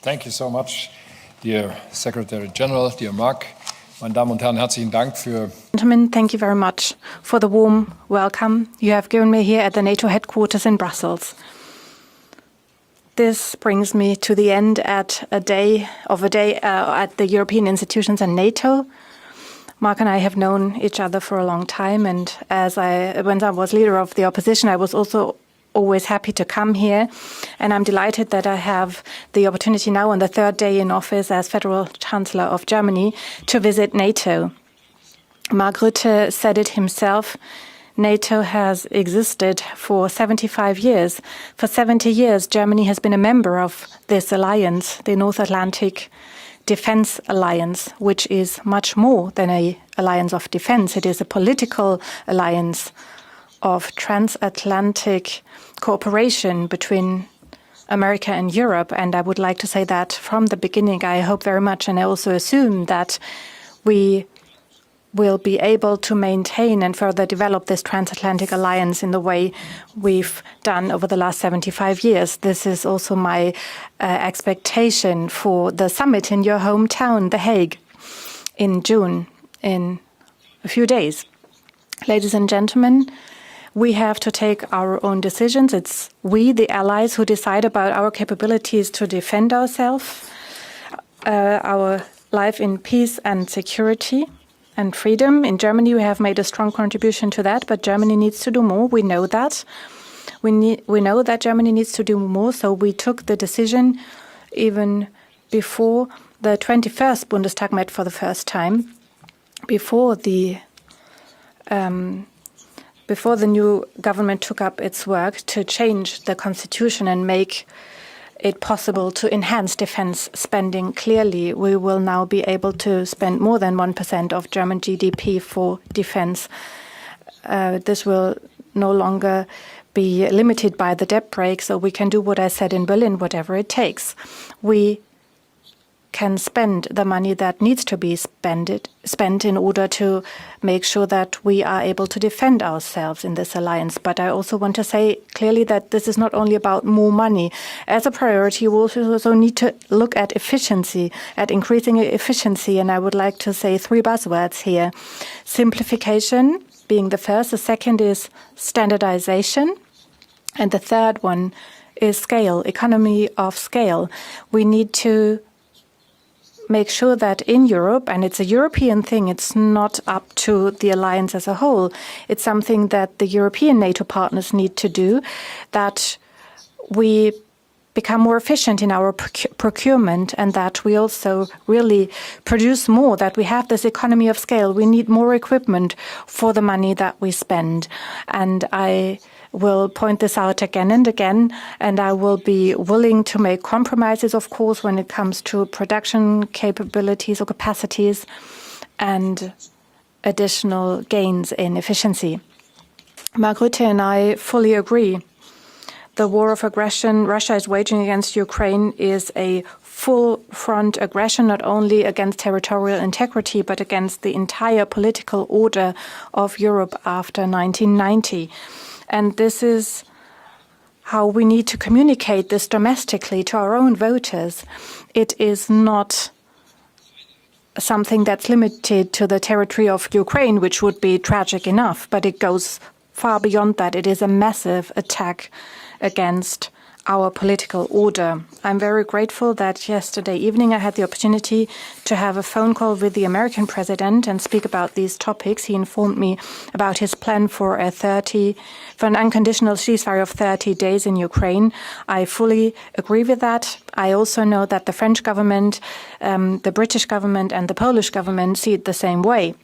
Thank you so much, dear Secretary General, dear Mark. Meine Damen und Herren, herzlichen Dank für... Gentlemen, thank you very much for the warm welcome you have given me here at the NATO headquarters in Brussels. This brings me to the end at a day at the European institutions and NATO. Mark and I have known each other for a long time, and when I was leader of the opposition, I was also always happy to come here, and I'm delighted that I have the opportunity now on the third day in office as Federal Chancellor of Germany to visit NATO. Mark Rutte said it himself, NATO has existed for 75 years. For 70 years, Germany has been a member of this alliance, the North Atlantic Defense Alliance, which is much more than an alliance of defense. It is a political alliance of transatlantic cooperation between America and Europe. And I would like to say that from the beginning, I hope very much, and I also assume that we will be able to maintain and further develop this transatlantic alliance in the way we've done over the last 75 years. This is also my expectation for the summit in your hometown, The Hague, in June, in a few days. Ladies and gentlemen, we have to take our own decisions. It's we, the allies, who decide about our capabilities to defend ourselves, our life in peace and security and freedom. In Germany, we have made a strong contribution to that, but Germany needs to do more. We know that. We know that Germany needs to do more, so we took the decision even before the 21st Bundestag met for the first time, before the new government took up its work to change the constitution and make it possible to enhance defense spending. Clearly, we will now be able to spend more than 1% of German GDP for defense. This will no longer be limited by the debt brake, so we can do what I said in Berlin, whatever it takes. We can spend the money that needs to be spent in order to make sure that we are able to defend ourselves in this alliance. But I also want to say clearly that this is not only about more money. As a priority, we also need to look at efficiency, at increasing efficiency. And I would like to say three buzzwords here. Simplification being the first. The second is standardization. And the third one is scale, economy of scale. We need to make sure that in Europe, and it's a European thing, it's not up to the alliance as a whole, it's something that the European NATO partners need to do, that we become more efficient in our procurement and that we also really produce more, that we have this economy of scale. We need more equipment for the money that we spend. And I will point this out again and again, and I will be willing to make compromises, of course, when it comes to production capabilities or capacities and additional gains in efficiency. Mark Rutte and I fully agree. The war of aggression Russia is waging against Ukraine is a full-front aggression, not only against territorial integrity, but against the entire political order of Europe after 1990. And this is how we need to communicate this domestically to our own voters. It is not something that's limited to the territory of Ukraine, which would be tragic enough, but it goes far beyond that. It is a massive attack against our political order. I'm very grateful that yesterday evening I had the opportunity to have a phone call with the American president and speak about these topics. He informed me about his plan for an unconditional ceasefire of 30 days in Ukraine. I fully agree with that. I also know that the French government, the British government and the Polish government see it the same way.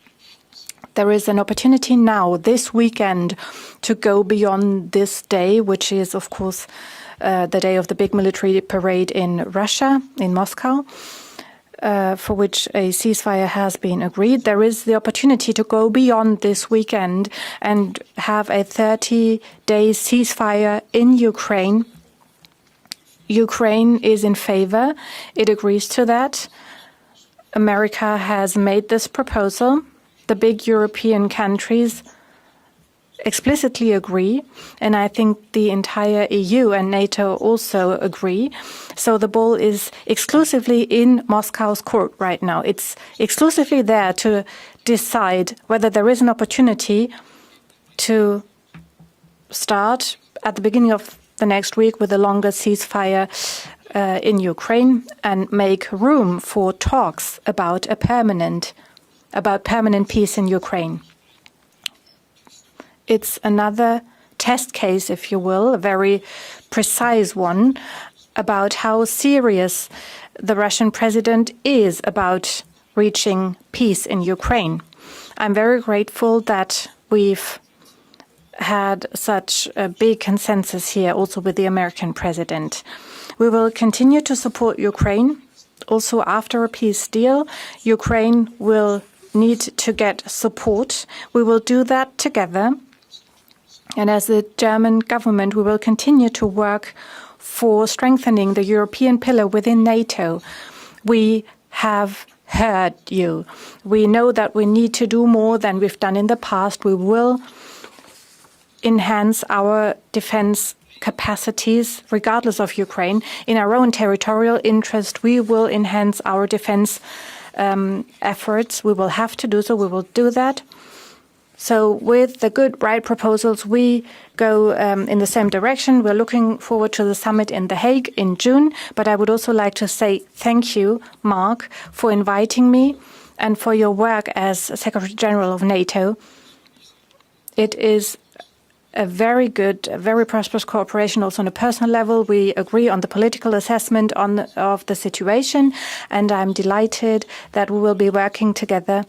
There is an opportunity now, this weekend, to go beyond this day, which is, of course, the day of the big military parade in Russia, in Moscow, for which a ceasefire has been agreed. There is the opportunity to go beyond this weekend and have a 30-day ceasefire in Ukraine. Ukraine is in favor. It agrees to that. America has made this proposal. The big European countries explicitly agree, and I think the entire EU and NATO also agree. So the ball is exclusively in Moscow's court right now. It's exclusively there to decide whether there is an opportunity to start at the beginning of the next week with a longer ceasefire in Ukraine and make room for talks about permanent peace in Ukraine. It's another test case, if you will, a very precise one, about how serious the Russian president is about reaching peace in Ukraine. I'm very grateful that we've had such a big consensus here, also with the American president. We will continue to support Ukraine. Also, after a peace deal, Ukraine will need to get support. We will do that together. And as the German government, we will continue to work for strengthening the European pillar within NATO. We have heard you. We know that we need to do more than we've done in the past. We will enhance our defense capacities, regardless of Ukraine. In our own territorial interest, we will enhance our defense efforts. We will have to do so. We will do that. So with the good, right proposals, we go in the same direction. We're looking forward to the summit in The Hague in June. But I would also like to say thank you, Mark, for inviting me and for your work as Secretary General of NATO. It is a very good, very prosperous cooperation also on a personal level. We agree on the political assessment of the situation, and I'm delighted that we will be working together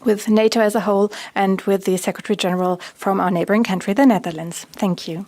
with NATO as a whole and with the Secretary General from our neighboring country, the Netherlands. Thank you.